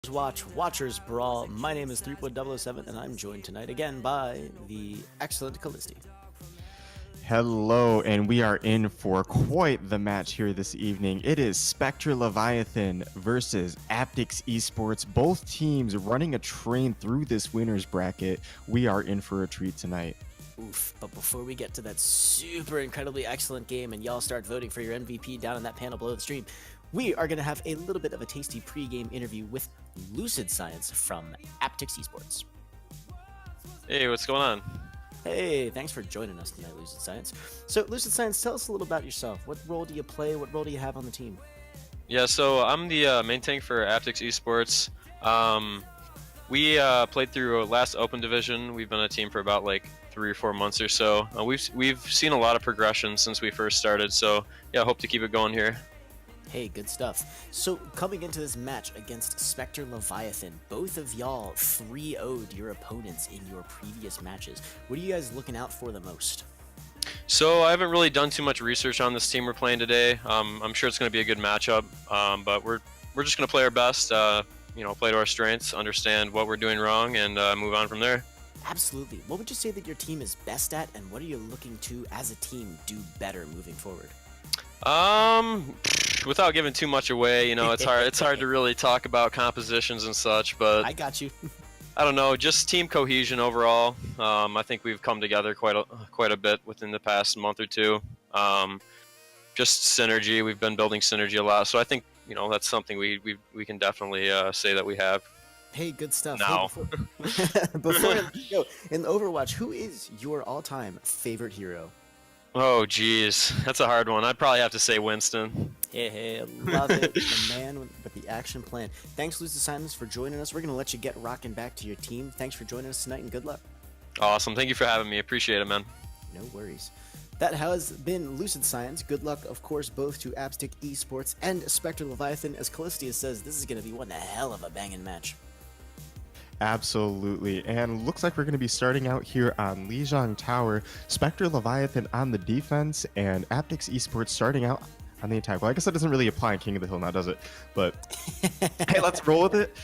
Watchers Brawl. My name is 3.007, and I'm joined tonight again by the excellent Callisti. Hello, and we are in for quite the match here this evening. It is Spectre Leviathan versus Aptyx eSports. Both teams running a train through this winner's bracket. We are in for a treat tonight. Oof, but before we get to that super incredibly excellent game and y'all start voting for your MVP down in that panel below the stream, we are going to have a little bit of a tasty pre-game interview with Lucid Science from Aptyx eSports. Hey, what's going on? Hey, thanks for joining us tonight, Lucid Science. So, Lucid Science, tell us a little about yourself. What role do you play? What role do you have on the team? Yeah, so I'm the main tank for Aptyx eSports. We played through last Open Division. We've been a team for about like 3 or 4 months or so. We've seen a lot of progression since we first started. So yeah, hope to keep it going here. Hey, good stuff. So, coming into this match against Spectre Leviathan, both of y'all 3-0'd your opponents in your previous matches. What are you guys looking out for the most? So I haven't really done too much research on this team we're playing today. I'm sure it's going to be a good matchup, but we're just going to play our best. Play to our strengths, understand what we're doing wrong, and move on from there. Absolutely. What would you say that your team is best at, and what are you looking to, as a team, do better moving forward? Without giving too much away, it's hard to really talk about compositions and such, but I got you. I don't know, just team cohesion overall. I think we've come together quite a bit within the past month or two. Just synergy, we've been building synergy a lot, so I think that's something we can definitely say that we have. Hey, good stuff. Now. Hey, before I let you go, in Overwatch, who is your all-time favorite hero? Oh, geez, that's a hard one. I'd probably have to say Winston. Hey, love it. The man with the action plan. Thanks, Lucid Science, for joining us. We're going to let you get rocking back to your team. Thanks for joining us tonight, and good luck. Awesome. Thank you for having me. Appreciate it, man. No worries. That has been Lucid Science. Good luck, of course, both to Aptyx eSports and Spectre Leviathan. As Callistia says, this is going to be one hell of a banging match. Absolutely, and looks like we're going to be starting out here on Lijiang Tower. Spectre Leviathan on the defense, and Aptyx eSports starting out on the attack. Well, I guess that doesn't really apply in King of the Hill now, does it? But hey, let's roll with it.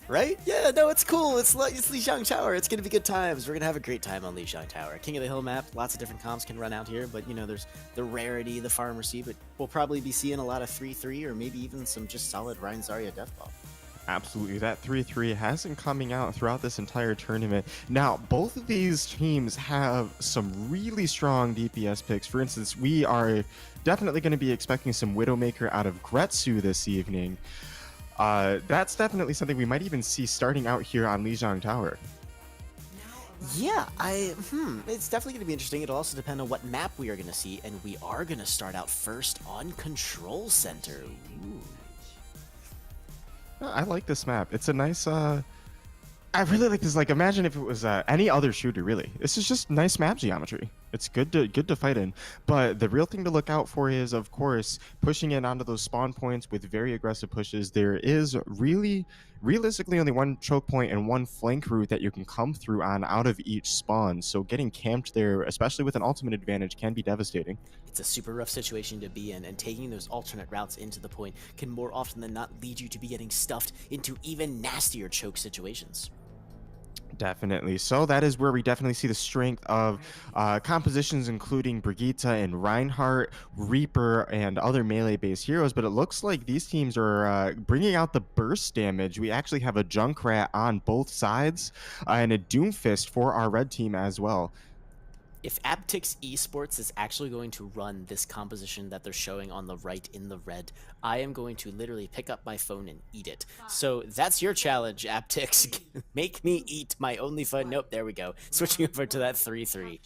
Right? Yeah, no, it's cool. It's Lijiang Tower. It's going to be good times. We're going to have a great time on Lijiang Tower. King of the Hill map, lots of different comps can run out here, but there's the rarity, the pharmacy, but we'll probably be seeing a lot of 3-3 or maybe even some just solid Rein Zarya Deathball. Absolutely, that 3-3 has been coming out throughout this entire tournament. Now, both of these teams have some really strong DPS picks. For instance, we are definitely going to be expecting some Widowmaker out of Gretsu this evening. That's definitely something we might even see starting out here on Lijiang Tower. Yeah, it's definitely going to be interesting. It'll also depend on what map we are going to see, and we are going to start out first on Control Center. Ooh. I like this map. It's a nice, I really like this. Like, imagine if it was any other shooter, really. This is just nice map geometry. It's good to fight in. But the real thing to look out for is, of course, pushing in onto those spawn points with very aggressive pushes. There is realistically only one choke point and one flank route that you can come through on out of each spawn. So getting camped there, especially with an ultimate advantage, can be devastating. It's a super rough situation to be in, and taking those alternate routes into the point can more often than not lead you to be getting stuffed into even nastier choke situations. Definitely. So that is where we definitely see the strength of compositions, including Brigitte and Reinhardt, Reaper, and other melee-based heroes. But it looks like these teams are bringing out the burst damage. We actually have a Junkrat on both sides and a Doomfist for our red team as well. If Aptyx eSports is actually going to run this composition that they're showing on the right in the red, I am going to literally pick up my phone and eat it. So that's your challenge, Aptyx. Make me eat my only fun. Nope, there we go. Switching over to that 3-3.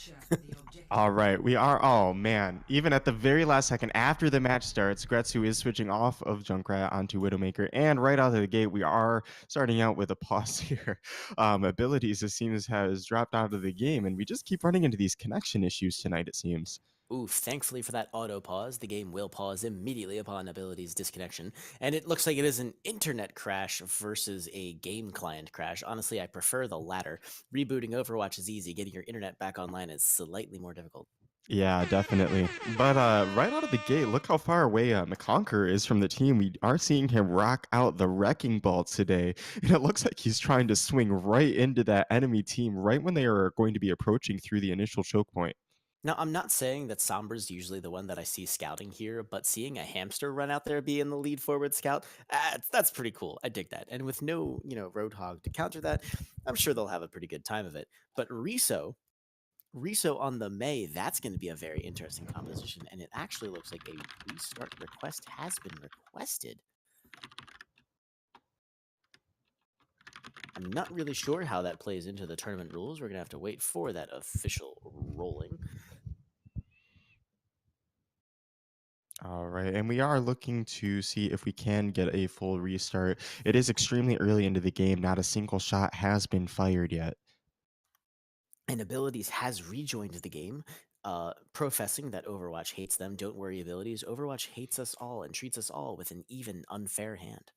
All right, we are. Oh man! Even at the very last second after the match starts, Gretsu is switching off of Junkrat onto Widowmaker, and right out of the gate, we are starting out with a pause here. Abilities, it seems, has dropped out of the game, and we just keep running into these connection issues tonight. It seems. Ooh, thankfully for that auto pause, the game will pause immediately upon abilities disconnection, and it looks like it is an internet crash versus a game client crash. Honestly, I prefer the latter. Rebooting Overwatch is easy, getting your internet back online is slightly more difficult. Yeah, definitely. But right out of the gate, look how far away McConker is from the team. We are seeing him rock out the wrecking ball today, and it looks like he's trying to swing right into that enemy team right when they are going to be approaching through the initial choke point. Now, I'm not saying that Sombra's usually the one that I see scouting here, but seeing a hamster run out there being the lead forward scout, that's pretty cool. I dig that. And with no, Roadhog to counter that, I'm sure they'll have a pretty good time of it. But Riso on the May, that's going to be a very interesting composition. And it actually looks like a restart request has been requested. I'm not really sure how that plays into the tournament rules. We're going to have to wait for that official rolling. All right, and we are looking to see if we can get a full restart. It is extremely early into the game. Not a single shot has been fired yet. And Abilities has rejoined the game, professing that Overwatch hates them. Don't worry, Abilities. Overwatch hates us all and treats us all with an even, unfair hand.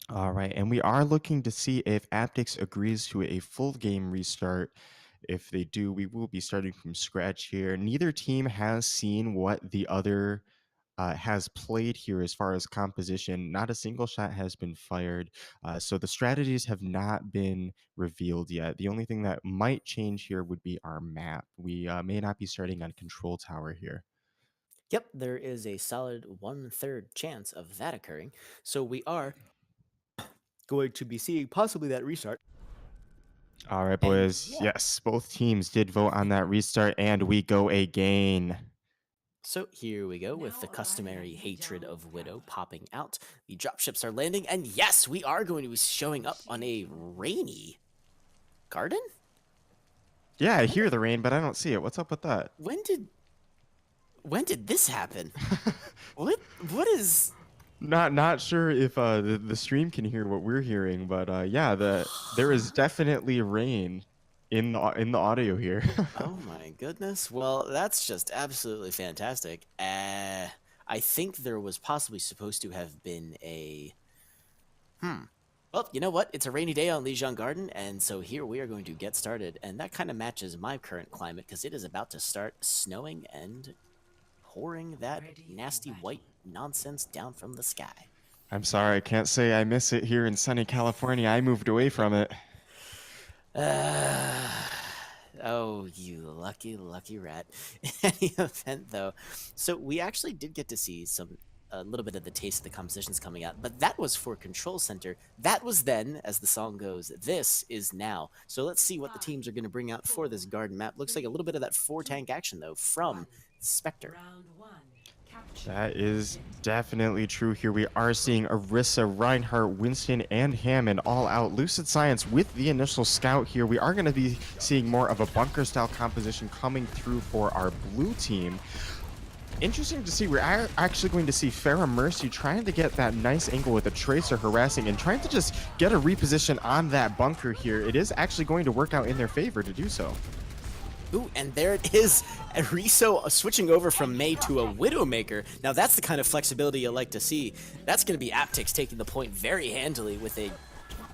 All right, and we are looking to see if Aptyx agrees to a full game restart. If they do, we will be starting from scratch here. Neither team has seen what the other has played here as far as composition. Not a single shot has been fired. So the strategies have not been revealed yet. The only thing that might change here would be our map. We may not be starting on Control Tower here. Yep, there is a solid 1/3 chance of that occurring. So we are going to be seeing possibly that restart. All right, And boys. yeah. Yes, both teams did vote on that restart, and we go again. So here we go with the customary hatred of Widow popping out. The dropships are landing, and yes, we are going to be showing up on a rainy garden? Yeah, I hear the rain, but I don't see it. What's up with that? When did this happen? What is Not sure if the stream can hear what we're hearing, but yeah, there is definitely rain in the audio here. Oh my goodness. Well, that's just absolutely fantastic. I think there was possibly supposed to have been a Well, you know what? It's a rainy day on Lijiang Garden, and so here we are going to get started. And that kind of matches my current climate because it is about to start snowing and pouring that nasty white nonsense down from the sky. I'm sorry, I can't say I miss it here in sunny California. I moved away from it. Oh, you lucky, lucky rat. In any event, though, so we actually did get to see a little bit of the taste of the compositions coming out, but that was for Control Center. That was then, as the song goes. This is now. So let's see what the teams are going to bring out for this garden map. Looks like a little bit of that 4-tank action, though, from Spectre. That is definitely true here. We are seeing Orisa, Reinhardt, Winston, and Hammond all out. Lucid Science with the initial scout here. We are going to be seeing more of a bunker-style composition coming through for our blue team. Interesting to see. We're actually going to see Farrah Mercy trying to get that nice angle with a Tracer harassing and trying to just get a reposition on that bunker here. It is actually going to work out in their favor to do so. Ooh, and there it is. Riso switching over from May to a Widowmaker. Now that's the kind of flexibility you like to see. That's going to be Aptyx taking the point very handily with a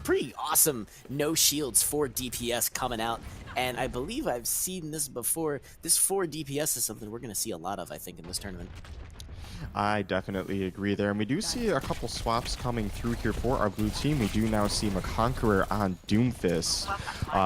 pretty awesome no shields 4 DPS coming out. And I believe I've seen this before. This 4 DPS is something we're going to see a lot of, I think, in this tournament. I definitely agree there. And we do see a couple swaps coming through here for our blue team. We do now see McConqueror on Doomfist,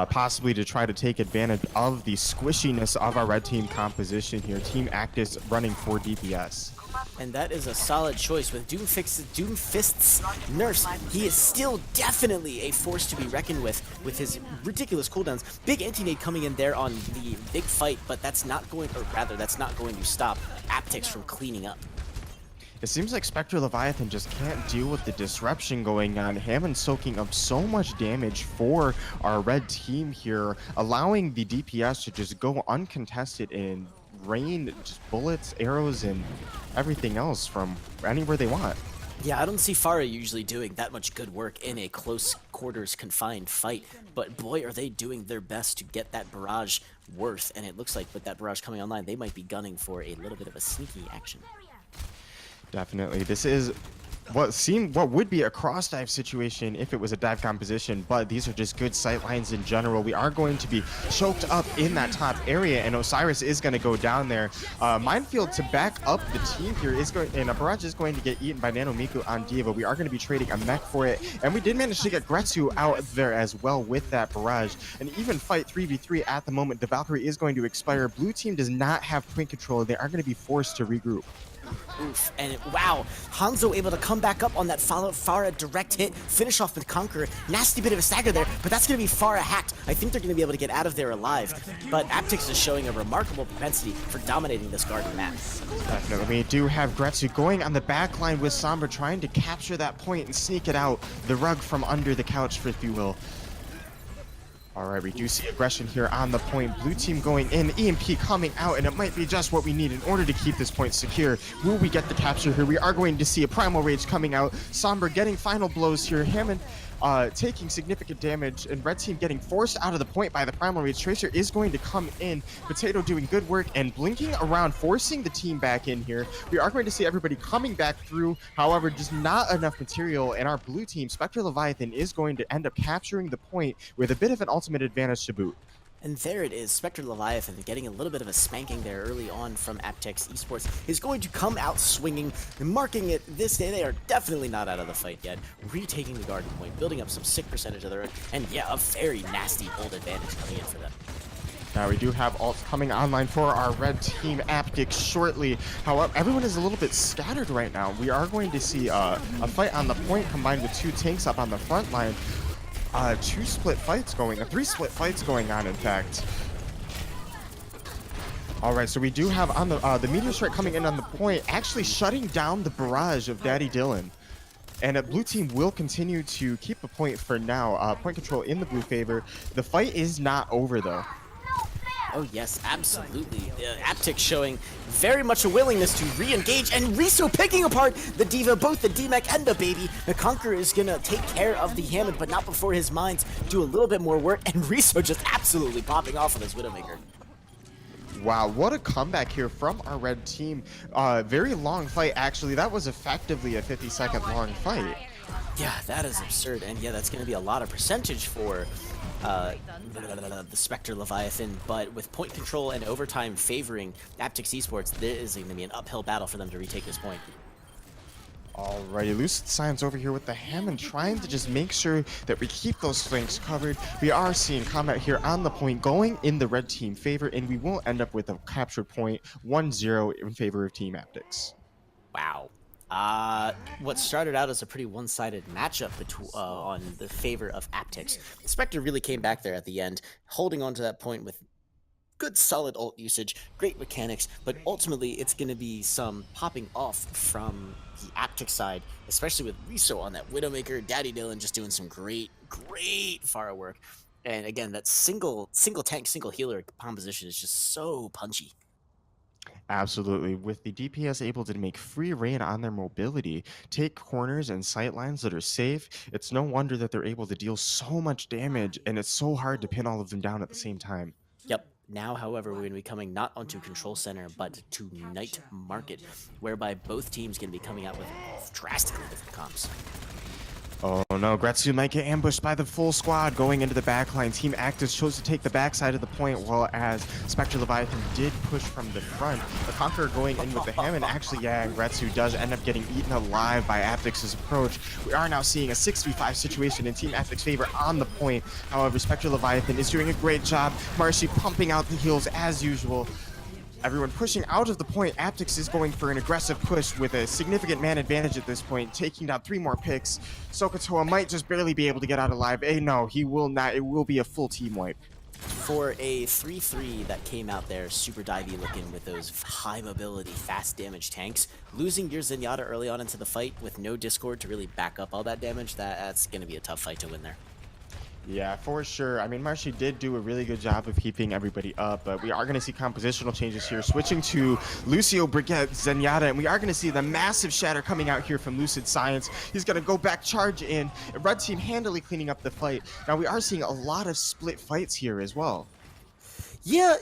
possibly to try to take advantage of the squishiness of our red team composition here. Team Aptyx running for DPS. And that is a solid choice with Doomfist's nerfs. He is still definitely a force to be reckoned with his ridiculous cooldowns. Big anti-nade coming in there on the big fight, but that's not going, or rather, that's not going to stop Aptyx from cleaning up. It seems like Spectre Leviathan just can't deal with the disruption going on. Hammond soaking up so much damage for our red team here, allowing the DPS to just go uncontested and rain just bullets, arrows, and everything else from anywhere they want. Yeah, I don't see Pharah usually doing that much good work in a close quarters confined fight, but boy are they doing their best to get that barrage worth, and it looks like with that barrage coming online, they might be gunning for a little bit of a sneaky action. Definitely. This is what would be a cross dive situation if it was a dive composition, but these are just good sight lines in general. We are going to be choked up in that top area, and Osiris is going to go down there. Minefield to back up the team here is going, and a barrage is going to get eaten by Nanomiku on Diva. We are going to be trading a mech for it, and we did manage to get Gretsu out there as well with that barrage. An even fight 3v3 at the moment. The Valkyrie is going to expire. Blue team does not have point control. They are going to be forced to regroup. Oof, and wow, Hanzo able to come back up on that Farah direct hit, finish off with Conqueror. Nasty bit of a stagger there, but that's going to be Farah hacked. I think they're going to be able to get out of there alive, but Aptyx is showing a remarkable propensity for dominating this garden map. Definitely. We do have Gretsu going on the back line with Sombra, trying to capture that point and sneak it out the rug from under the couch, if you will. All right, we do see aggression here on the point. Blue team going in, EMP coming out, and it might be just what we need in order to keep this point secure. Will we get the capture here? We are going to see a Primal Rage coming out. Sombra getting final blows here. Hammond taking significant damage, and red team getting forced out of the point by the Primal Rage. Tracer is going to come in. Potato doing good work and blinking around, forcing the team back in here. We are going to see everybody coming back through. However, just not enough material, and our blue team, Spectre Leviathan, is going to end up capturing the point with a bit of an ultimate advantage to boot. And there it is, Spectre Leviathan getting a little bit of a spanking there early on from Aptyx eSports is going to come out swinging, marking it this day. They are definitely not out of the fight yet, retaking the garden point, building up some sick percentage of their own, and yeah, a very nasty ult advantage coming in for them. Now we do have ults coming online for our red team Aptyx shortly. However, everyone is a little bit scattered right now. We are going to see a fight on the point combined with two tanks up on the front line. Three split fights going on, in fact. All right, so we do have on the Meteor Strike coming in on the point, actually shutting down the barrage of Daddy Dylan. And blue team will continue to keep the point for now. Point control in the blue favor. The fight is not over, though. Oh yes, absolutely. Aptyx showing very much a willingness to re-engage, and Riso picking apart the Diva, both the D-Mech and the baby. The Conqueror is gonna take care of the Hammond, but not before his mines do a little bit more work, and Riso just absolutely popping off of his Widowmaker. Wow, what a comeback here from our red team. Very long fight, actually. That was effectively a 50-second long fight. Yeah, that is absurd, and yeah, that's gonna be a lot of percentage for the Spectre Leviathan, but with point control and overtime favoring Aptyx eSports, there is going to be an uphill battle for them to retake this point. Alrighty, Lucid Science over here with the Hammond, trying to just make sure that we keep those flanks covered. We are seeing combat here on the point going in the red team favor, and we will end up with a captured point 1-0 in favor of Team Aptyx. Wow. What started out as a pretty one-sided matchup on the favor of Aptyx. Spectre really came back there at the end, holding on to that point with good solid ult usage, great mechanics, but ultimately it's going to be some popping off from the Aptyx side, especially with Riso on that Widowmaker, Daddy Dylan just doing some great Farah work. And again, that single tank, single healer composition is just so punchy. Absolutely. With the DPS able to make free reign on their mobility, take corners and sight lines that are safe, it's no wonder that they're able to deal so much damage, and it's so hard to pin all of them down at the same time. Yep. Now, however, we're going to be coming not onto Control Center, but to Night Market, whereby both teams going to be coming out with drastically different comps. Oh no, Gretsu might get ambushed by the full squad going into the backline. Team Aptyx chose to take the backside of the point, while as Spectre Leviathan did push from the front. The Conqueror going in with the Hammond. Actually, yeah, Gretsu does end up getting eaten alive by Aptyx's approach. We are now seeing a 6v5 situation in Team Aptyx favor on the point. However, Spectre Leviathan is doing a great job. Marcy pumping out the heals as usual. Everyone pushing out of the point. Aptyx is going for an aggressive push with a significant man advantage at this point, taking down 3 more picks. Sokotoa might just barely be able to get out alive. No, he will not. It will be a full team wipe. For a 3-3 that came out there, super divey looking with those high mobility, fast damage tanks, losing your Zenyatta early on into the fight with no Discord to really back up all that damage, that's going to be a tough fight to win there. Yeah, for sure. I mean, Marshy did do a really good job of keeping everybody up, but we are going to see compositional changes here. Switching to Lucio, Brigitte, Zenyatta, and we are going to see the massive shatter coming out here from Lucid Science. He's going to go back, charge in. Red team handily cleaning up the fight. Now, we are seeing a lot of split fights here as well. Yeah,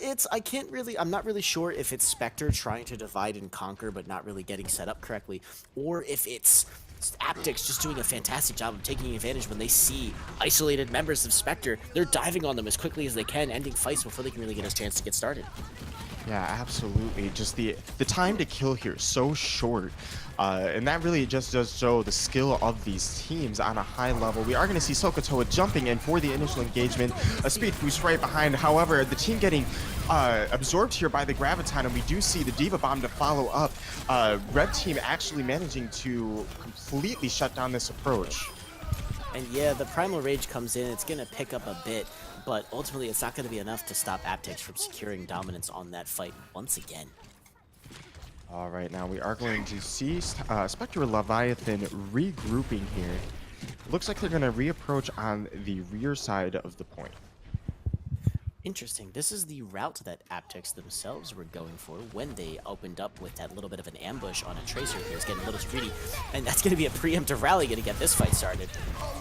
I'm not really sure if it's Spectre trying to divide and conquer but not really getting set up correctly, or if it's Aptyx just doing a fantastic job of taking advantage when they see isolated members of Spectre. They're diving on them as quickly as they can, ending fights before they can really get a chance to get started. Yeah, absolutely. Just the time to kill here is so short. And that really just does show the skill of these teams on a high level. We are going to see Sokotoa jumping in for the initial engagement. A speed boost right behind. However, the team getting absorbed here by the Graviton, and we do see the Diva Bomb to follow up. Red team actually managing to completely shut down this approach. And yeah, the Primal Rage comes in. It's going to pick up a bit, but ultimately it's not going to be enough to stop Aptyx from securing dominance on that fight once again. All right, now we are going to see Spectre Leviathan regrouping here. Looks like they're going to reapproach on the rear side of the point. Interesting. This is the route that Aptyx themselves were going for when they opened up with that little bit of an ambush on a Tracer who was getting a little too greedy. And that's going to be a preemptive rally going to get this fight started.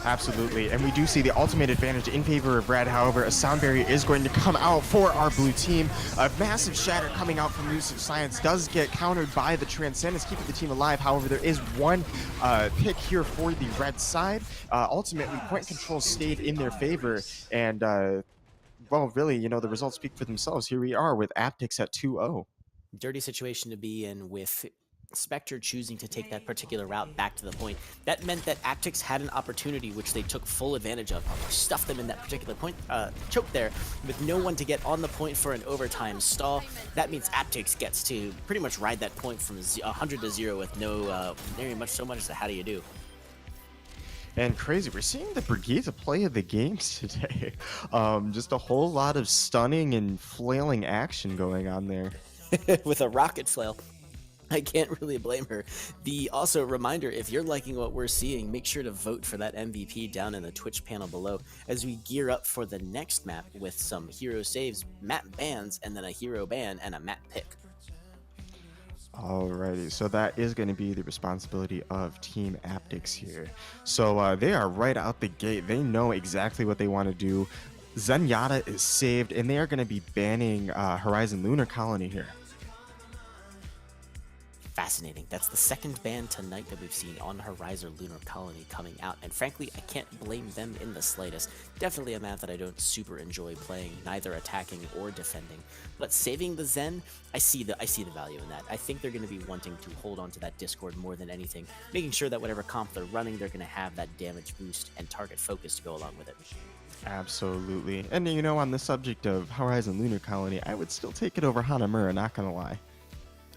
Absolutely, and we do see the ultimate advantage in favor of red. However, a sound barrier is going to come out for our blue team. A massive shatter coming out from Use of Science does get countered by the Transcendence, keeping the team alive. However, there is one pick here for the red side. Ultimately, point control stayed in their favor, and well, really, you know, the results speak for themselves. Here we are with Aptyx at 2-0. Dirty situation to be in with Spectre choosing to take that particular route back to the point. That meant that Aptyx had an opportunity which they took full advantage of. Stuffed them in that particular point, choke there, with no one to get on the point for an overtime stall. That means Aptyx gets to pretty much ride that point from 100 to 0 with no, very much so much as a how do you do. And crazy, we're seeing the Brigitte play of the games today. Just a whole lot of stunning and flailing action going on there. With a rocket flail. I can't really blame her. Also reminder, if you're liking what we're seeing, make sure to vote for that MVP down in the Twitch panel below as we gear up for the next map with some hero saves, map bans, and then a hero ban and a map pick. Alrighty, so that is going to be the responsibility of Team Aptyx here. So they are right out the gate. They know exactly what they want to do. Zenyatta is saved, and they are going to be banning Horizon Lunar Colony here. Fascinating. That's the second ban tonight that we've seen on Horizon Lunar Colony coming out, and frankly, I can't blame them in the slightest. Definitely a map that I don't super enjoy playing, neither attacking or defending. But saving the Zen, I see the value in that. I think they're going to be wanting to hold on to that Discord more than anything, making sure that whatever comp they're running, they're going to have that damage boost and target focus to go along with it. Absolutely. And you know, on the subject of Horizon Lunar Colony, I would still take it over Hanamura, not gonna lie.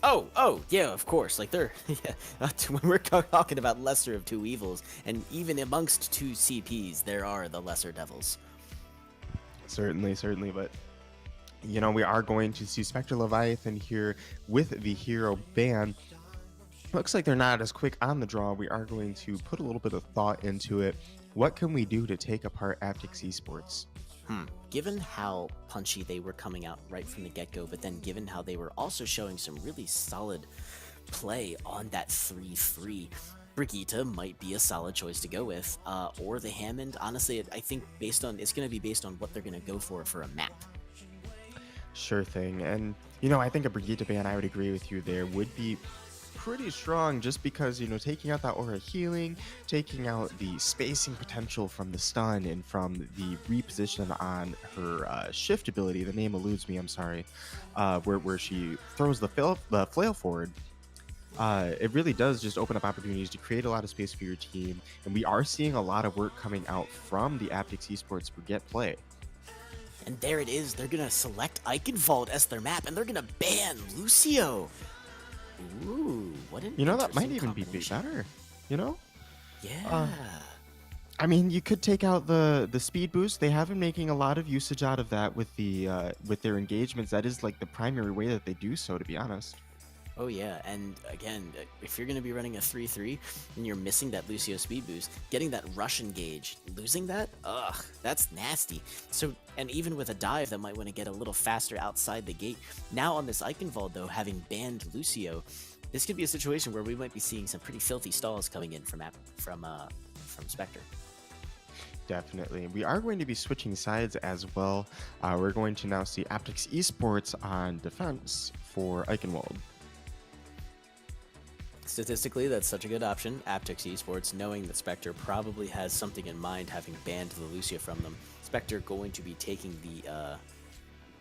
Oh, yeah, of course. Like, they're, yeah, when we're talking about lesser of two evils, and even amongst two CPs, there are the lesser devils. Certainly, but, you know, we are going to see Spectre Leviathan here with the hero ban. Looks like they're not as quick on the draw. We are going to put a little bit of thought into it. What can we do to take apart Aptyx eSports? Given how punchy they were coming out right from the get-go, but then given how they were also showing some really solid play on that 3-3, Brigitte might be a solid choice to go with, or the Hammond. Honestly, I think it's going to be based on what they're going to go for a map. Sure thing. And, you know, I think a Brigitte ban, I would agree with you there, would be pretty strong just because, you know, taking out that aura healing, taking out the spacing potential from the stun and from the reposition on her shift ability, the name eludes me, I'm sorry, where she throws the flail forward. It really does just open up opportunities to create a lot of space for your team, and we are seeing a lot of work coming out from the Aptyx eSports Brigitte play. And there it is, they're going to select Eichenwald as their map, and they're going to ban Lucio. Ooh, what an You know, that might even be combination. better, you know? Yeah. I mean, you could take out the speed boost. They have been making a lot of usage out of that with their engagements. That is like the primary way that they do so, to be honest. Oh yeah, and again, if you're going to be running a 3-3 and you're missing that Lucio speed boost, getting that rush engage, losing that, ugh, that's nasty. So, and even with a dive that might want to get a little faster outside the gate, now on this Eichenwald though, having banned Lucio, this could be a situation where we might be seeing some pretty filthy stalls coming in from Spectre. Definitely. We are going to be switching sides as well. We're going to now see Aptyx eSports on defense for Eichenwald. Statistically, that's such a good option. Aptyx eSports, knowing that Spectre probably has something in mind, having banned the Lucio from them. Spectre going to be taking the,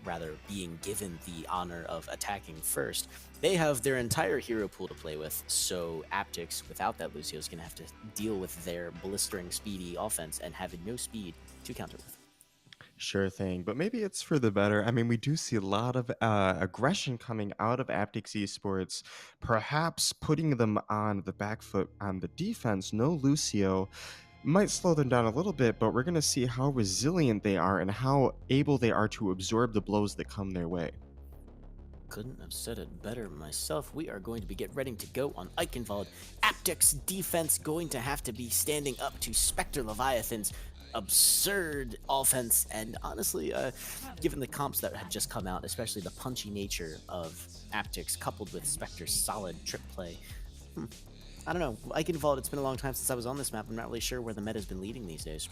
rather being given the honor of attacking first. They have their entire hero pool to play with, so Aptyx, without that Lucio, is going to have to deal with their blistering, speedy offense and having no speed to counter with. Sure thing, but maybe it's for the better. I mean, we do see a lot of aggression coming out of Aptyx Esports, perhaps putting them on the back foot on the defense. No Lucio might slow them down a little bit, but we're going to see how resilient they are and how able they are to absorb the blows that come their way. Couldn't have said it better myself. We are going to be getting ready to go on Eichenwald. Aptyx defense going to have to be standing up to Spectre Leviathan's absurd offense, and honestly, given the comps that had just come out, especially the punchy nature of Aptyx coupled with Spectre's solid trip play, I don't know. Eichenwald, it's been a long time since I was on this map. I'm not really sure where the meta's been leading these days.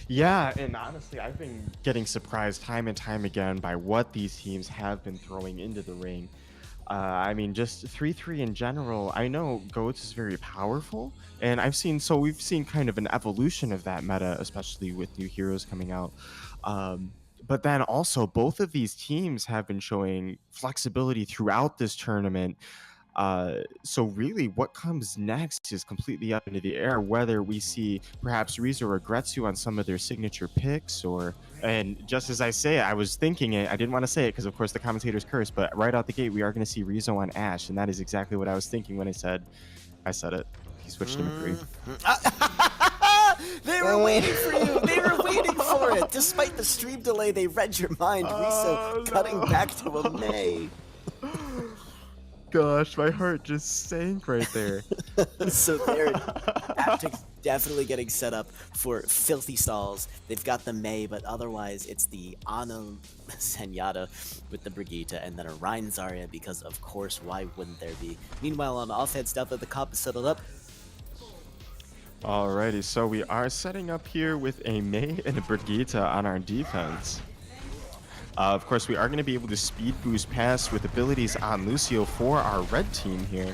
Yeah, and honestly, I've been getting surprised time and time again by what these teams have been throwing into the ring. I mean, just 3-3 in general. I know Goats is very powerful, and we've seen kind of an evolution of that meta, especially with new heroes coming out. But then also, both of these teams have been showing flexibility throughout this tournament. So really, what comes next is completely up into the air, whether we see perhaps Rizzo or Gretsu on some of their signature picks, and just as I say it, I was thinking it, I didn't want to say it because of course the commentators curse, but right out the gate, we are going to see Rizzo on Ashe, and that is exactly what I was thinking when I said it. He switched to McCree. They were waiting for you. They were waiting for it. Despite the stream delay, they read your mind. Rizzo cutting back to a May. Gosh, my heart just sank right there. So they're Aptyx definitely getting set up for filthy stalls. They've got the May, but otherwise it's the Ana Zenyatta with the Brigitte, and then a Rein Zarya, because of course, why wouldn't there be? Meanwhile, on offense, now that the comp is settled up, Alrighty, so we are setting up here with a May and a Brigitte on our defense. Of course, we are going to be able to speed boost pass with abilities on Lucio for our red team here.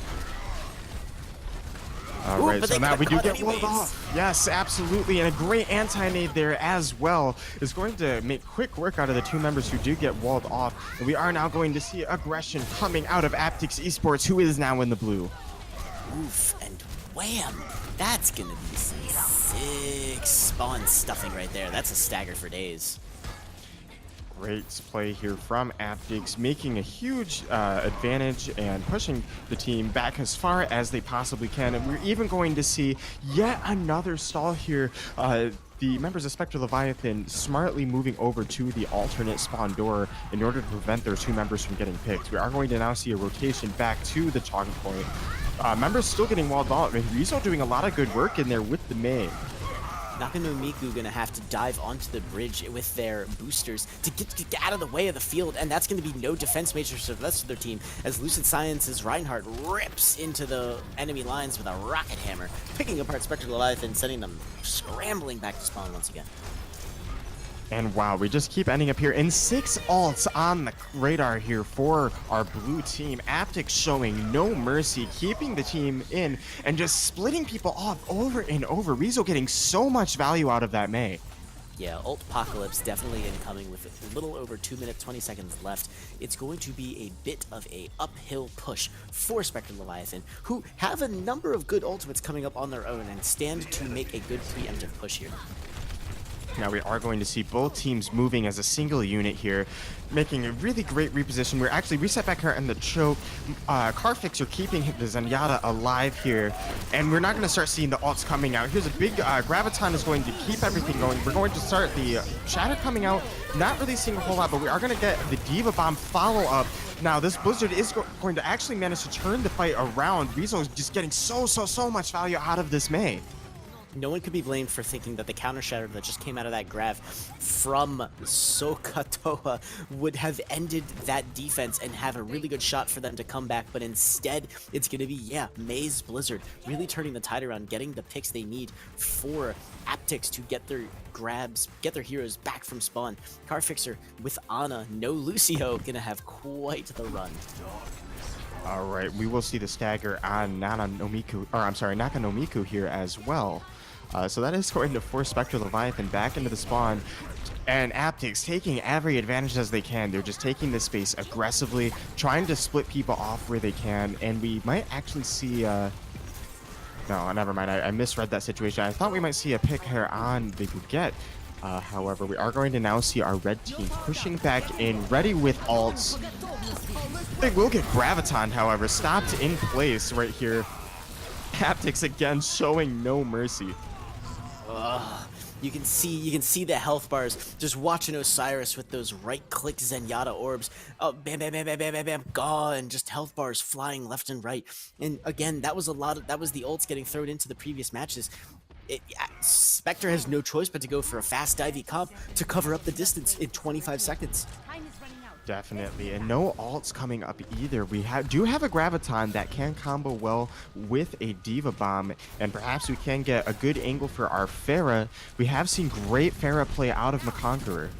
All right, so now we do get walled off. Yes, absolutely, and a great anti-nade there as well is going to make quick work out of the two members who do get walled off. And we are now going to see aggression coming out of Aptyx Esports, who is now in the blue. Oof, and wham! That's going to be some sick spawn stuffing right there. That's a stagger for days. Great play here from Aptyx, making a huge advantage and pushing the team back as far as they possibly can. And we're even going to see yet another stall here. The members of Spectre Leviathan smartly moving over to the alternate spawn door in order to prevent their two members from getting picked. We are going to now see a rotation back to the chalk point. Members still getting walled off, and Rizzo doing a lot of good work in there with the May. Naka no Miku gonna have to dive onto the bridge with their boosters to get out of the way of the field, and that's gonna be no defense matrix for the rest of their team as Lucid Science's Reinhardt rips into the enemy lines with a rocket hammer, picking apart Spectre Leviathan, sending them scrambling back to spawn once again. And wow, we just keep ending up here in 6 ults on the radar here for our blue team. Aptyx showing no mercy, keeping the team in and just splitting people off over and over. Rizzo getting so much value out of that May. Yeah, Ult Apocalypse definitely incoming with a little over 2 minutes, 20 seconds left. It's going to be a bit of a uphill push for Spectre Leviathan, who have a number of good ultimates coming up on their own and stand to make a good preemptive push here. Now we are going to see both teams moving as a single unit here, making a really great reposition. We're actually reset back here in the choke. Carfix are keeping the Zenyatta alive here, and we're not going to start seeing the ults coming out. Here's a big Graviton is going to keep everything going. We're going to start the Shatter coming out, not really seeing a whole lot, but we are going to get the Diva Bomb follow-up. Now this Blizzard is going to actually manage to turn the fight around. Rizzo is just getting so much value out of this May. No one could be blamed for thinking that the counter shatter that just came out of that grav from Sokatoa would have ended that defense and have a really good shot for them to come back, but instead it's going to be, May's Blizzard really turning the tide around, getting the picks they need for Aptyx to get their grabs, get their heroes back from spawn. Carfixer with Ana, no Lucio, gonna have quite the run. All right, we will see the stagger on Nakanomiku here as well. So that is going to force Spectre Leviathan back into the spawn. And Aptyx taking every advantage as they can. They're just taking this space aggressively, trying to split people off where they can. And we might actually see... no, never mind. I misread that situation. I thought we might see a pick here on the Buget. However, we are going to now see our red team pushing back in, ready with ults. They will get Graviton, however, stopped in place right here. Aptyx again showing no mercy. You can see the health bars. Just watching Osiris with those right-click Zenyatta orbs. Oh, bam, bam, bam, bam, bam, bam, bam, gone. Just health bars flying left and right. And again, that was the ults getting thrown into the previous matches. Spectre has no choice but to go for a fast divey comp to cover up the distance in 25 seconds. Definitely, and no ults coming up either. We do have a Graviton that can combo well with a Diva Bomb, and perhaps we can get a good angle for our Pharah. We have seen great Pharah play out of McConqueror.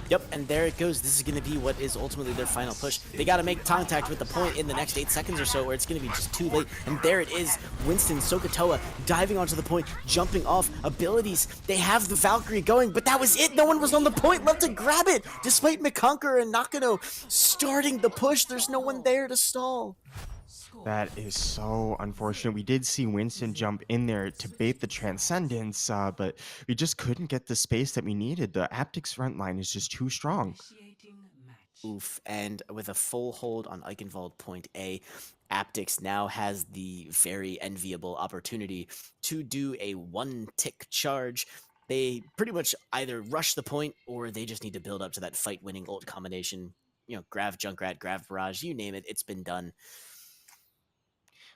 Yep, and there it goes. This is going to be what is ultimately their final push. They got to make contact with the point in the next 8 seconds or so, where it's going to be just too late. And there it is. Winston, Sokotoa diving onto the point, jumping off. Abilities. They have the Valkyrie going, but that was it. No one was on the point left to grab it. Despite McConqueror and Nakano starting the push, there's no one there to stall. That is so unfortunate. We did see Winston jump in there to bait the Transcendence, but we just couldn't get the space that we needed. The Aptyx front line is just too strong. Oof, and with a full hold on Eichenwald point A, Aptyx now has the very enviable opportunity to do a one-tick charge. They pretty much either rush the point or they just need to build up to that fight-winning ult combination. You know, Grav Junkrat, Grav Barrage, you name it, it's been done.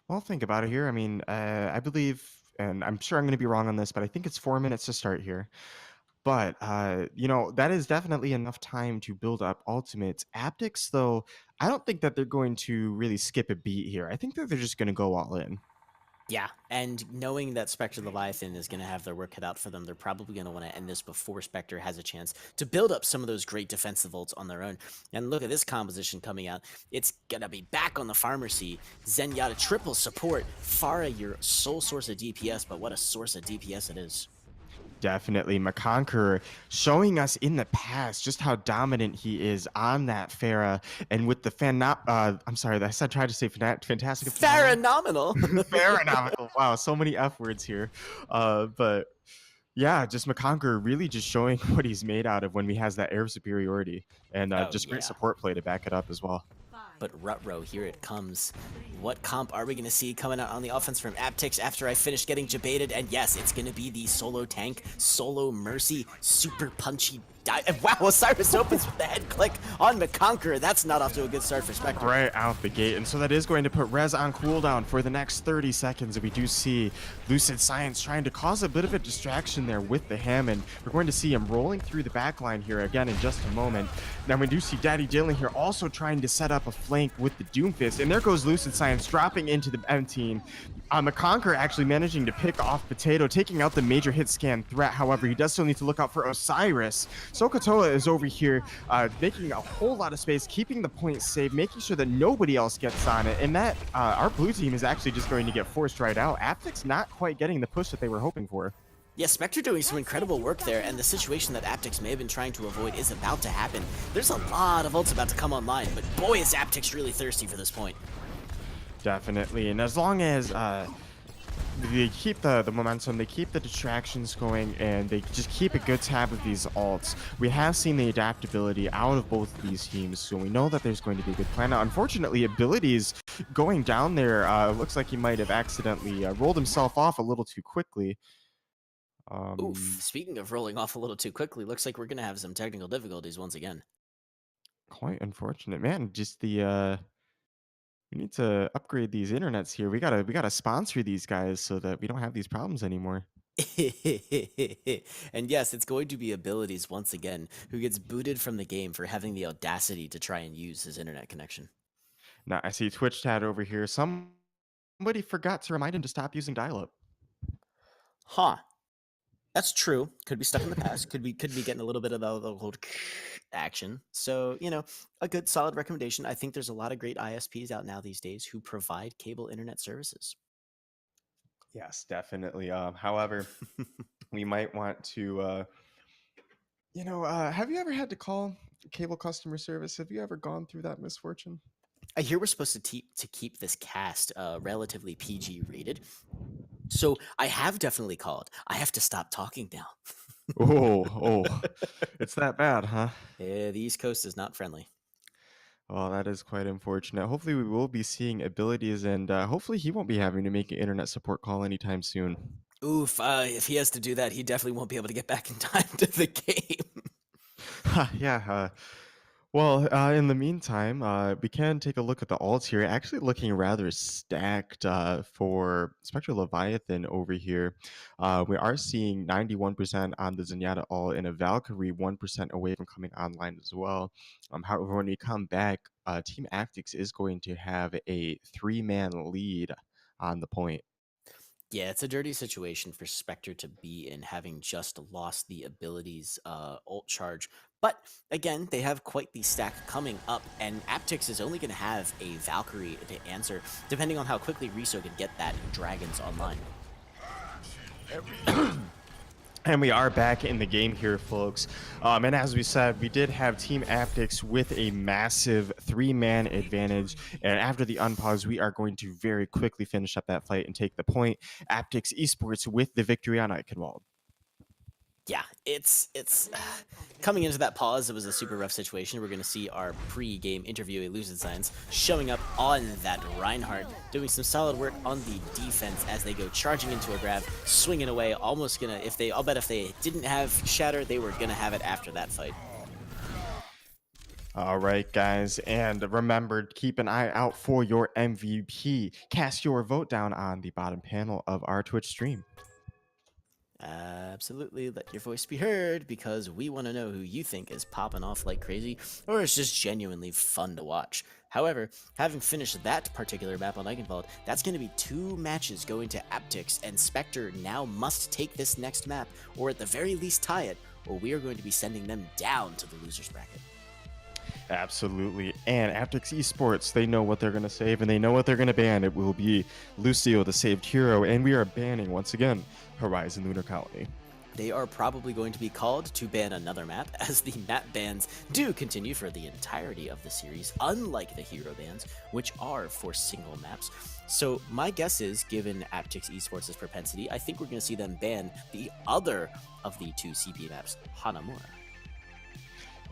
Well, think about it here. I mean, I believe, and I'm sure I'm going to be wrong on this, but I think it's 4 minutes to start here. But, you know, that is definitely enough time to build up ultimates. Aptyx, though, I don't think that they're going to really skip a beat here. I think that they're just going to go all in. Yeah, and knowing that Spectre Leviathan is going to have their work cut out for them, they're probably going to want to end this before Spectre has a chance to build up some of those great defensive ults on their own. And look at this composition coming out. It's going to be back on the Pharmacy. Zenyatta triple support. Pharah, your sole source of DPS, but what a source of DPS it is. Definitely. McConqueror showing us in the past just how dominant he is on that Pharah. And with the I'm sorry, I tried to say fantastic. Phenomenal. Phenomenal. Wow, so many F words here. But yeah, just McConqueror really just showing what he's made out of when he has that air superiority. And just great support play to back it up as well. But Rutro, here it comes. What comp are we going to see coming out on the offense from Aptyx after I finish getting debated? And yes, it's going to be the solo tank, solo mercy, super punchy. Wow, Osiris opens with the head click on McConqueror. That's not off to a good start for Spectre. Right out the gate. And so that is going to put Rez on cooldown for the next 30 seconds. And we do see Lucid Science trying to cause a bit of a distraction there with the Hammond. We're going to see him rolling through the back line here again in just a moment. Now we do see Daddy Dylan here also trying to set up a flank with the Doomfist. And there goes Lucid Science dropping into the M team. McConqueror actually managing to pick off Potato, taking out the major hit scan threat. However, he does still need to look out for Osiris. Sokotoa is over here making a whole lot of space, keeping the point safe, making sure that nobody else gets on it. And that our blue team is actually just going to get forced right out. Aptyx not quite getting the push that they were hoping for. Yeah, Spectre doing some incredible work there, and the situation that Aptyx may have been trying to avoid is about to happen. There's a lot of ults about to come online, but boy is Aptyx really thirsty for this point. Definitely, and as long as they keep the momentum, they keep the distractions going, and they just keep a good tab of these ults, we have seen the adaptability out of both of these teams, so we know that there's going to be a good plan. Now, unfortunately, Abilities going down there, looks like he might have accidentally rolled himself off a little too quickly. Oof, speaking of rolling off a little too quickly, looks like we're going to have some technical difficulties once again. Quite unfortunate. Man, just the... we need to upgrade these internets here. We gotta sponsor these guys so that we don't have these problems anymore. And yes, it's going to be Abilities once again, who gets booted from the game for having the audacity to try and use his internet connection. Now, I see Twitch chat over here. Somebody forgot to remind him to stop using dial-up. Huh. That's true. Could be stuck in the past. Could be getting a little bit of the old action. So, a good solid recommendation. I think there's a lot of great ISPs out now these days who provide cable internet services. Yes, definitely. However, we might want to, have you ever had to call cable customer service? Have you ever gone through that misfortune? I hear we're supposed to keep this cast relatively PG rated. So I have definitely called. I have to stop talking now. Oh, it's that bad, huh? The East Coast is not friendly. Oh, that is quite unfortunate. Hopefully, we will be seeing abilities, and hopefully, he won't be having to make an internet support call anytime soon. Oof, if he has to do that, he definitely won't be able to get back in time to the game. Yeah. Well, in the meantime, we can take a look at the alts here. Actually, looking rather stacked for Spectre Leviathan over here. We are seeing 91% on the Zenyatta alt and a Valkyrie 1% away from coming online as well. However, when we come back, Team Aptyx is going to have a 3-man lead on the point. Yeah, it's a dirty situation for Spectre to be in, having just lost the abilities ult charge. But again, they have quite the stack coming up, and Aptyx is only going to have a Valkyrie to answer, depending on how quickly Riso can get that Dragons online. And we are back in the game here, folks. And as we said, we did have Team Aptyx with a massive 3-man advantage. And after the unpause, we are going to very quickly finish up that fight and take the point. Aptyx eSports with the victory on Eichenwald. Yeah, it's coming into that pause. It was a super rough situation. We're going to see our pre-game interview Lucid Science showing up on that Reinhardt, doing some solid work on the defense as they go charging into a grab, swinging away. Almost gonna, I'll bet if they didn't have Shatter, they were gonna have it after that fight. All right, guys, and remember, keep an eye out for your MVP. Cast your vote down on the bottom panel of our Twitch stream. Absolutely, let your voice be heard, because we want to know who you think is popping off like crazy, or is just genuinely fun to watch. However, having finished that particular map on Eichenwald, that's going to be 2 matches going to Aptyx, and Spectre now must take this next map, or at the very least tie it, or we are going to be sending them down to the losers bracket. Absolutely. And Aptyx eSports, they know what they're going to save and they know what they're going to ban. It will be Lucio, the saved hero, and we are banning, once again, Horizon Lunar Colony. They are probably going to be called to ban another map, as the map bans do continue for the entirety of the series, unlike the hero bans, which are for single maps. So my guess is, given Aptyx eSports' propensity, I think we're going to see them ban the other of the 2 CP maps, Hanamura.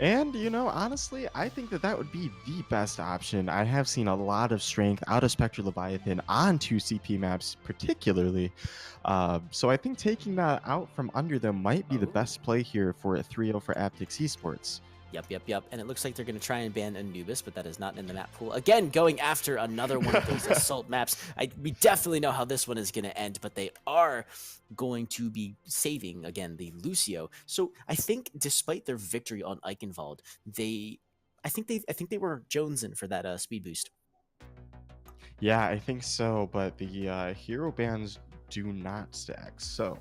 And, honestly, I think that would be the best option. I have seen a lot of strength out of Spectre Leviathan on 2 CP maps, particularly. So I think taking that out from under them might be the best play here for a 3-0 for Aptyx eSports. Yep. And it looks like they're going to try and ban Anubis, but that is not in the map pool. Again, going after another one of those assault maps. We definitely know how this one is going to end, but they are going to be saving, again, the Lucio. So I think despite their victory on Eichenwald, I think they were jonesing for that speed boost. Yeah, I think so, but the hero bans do not stack, so...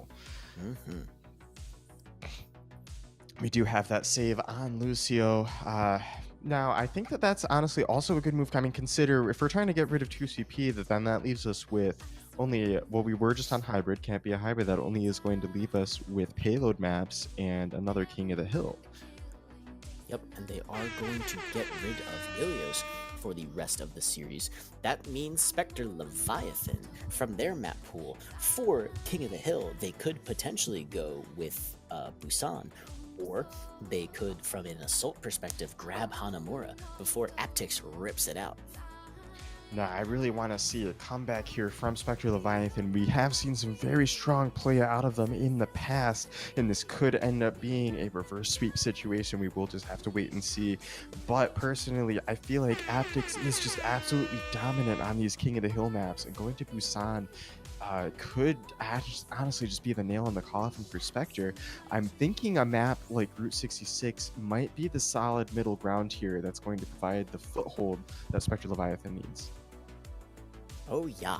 We do have that save on Lucio. Now, I think that that's honestly also a good move. I mean, consider if we're trying to get rid of 2 CP, then that leaves us with only, well, we were just on hybrid, can't be a hybrid. That only is going to leave us with payload maps and another King of the Hill. Yep, and they are going to get rid of Ilios for the rest of the series. That means Spectre Leviathan from their map pool for King of the Hill, they could potentially go with Busan, or they could, from an assault perspective, grab Hanamura before Aptyx rips it out. Now, I really want to see a comeback here from Spectre Leviathan. We have seen some very strong play out of them in the past, and this could end up being a reverse sweep situation. We will just have to wait and see. But personally, I feel like Aptyx is just absolutely dominant on these King of the Hill maps, and going to Busan could honestly just be the nail in the coffin for Spectre. I'm thinking a map like Route 66 might be the solid middle ground here that's going to provide the foothold that Spectre Leviathan needs. Oh yeah,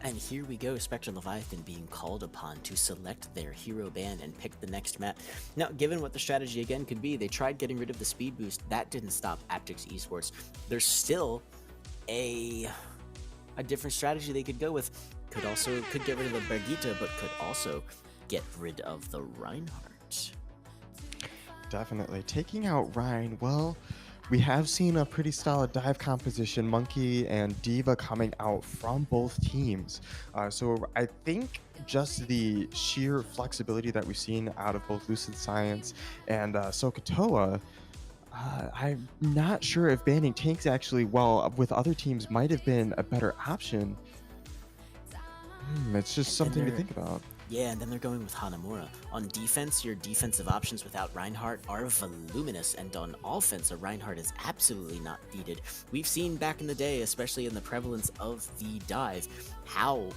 And here we go, Spectre Leviathan being called upon to select their hero band and pick the next map. Now, given what the strategy again could be, they tried getting rid of the speed boost. That didn't stop Aptyx eSports. There's still a different strategy they could go with. Could get rid of the Brigitte, but could also get rid of the Reinhardt. Definitely. Taking out Ryan, well, we have seen a pretty solid dive composition, Monkey and D.Va coming out from both teams. So I think just the sheer flexibility that we've seen out of both Lucid Science and Sokotoa, I'm not sure if banning tanks actually, well, with other teams might have been a better option. It's just something to think about. Yeah, and then they're going with Hanamura. On defense, your defensive options without Reinhardt are voluminous, and on offense, a Reinhardt is absolutely not needed. We've seen back in the day, especially in the prevalence of the dive, how,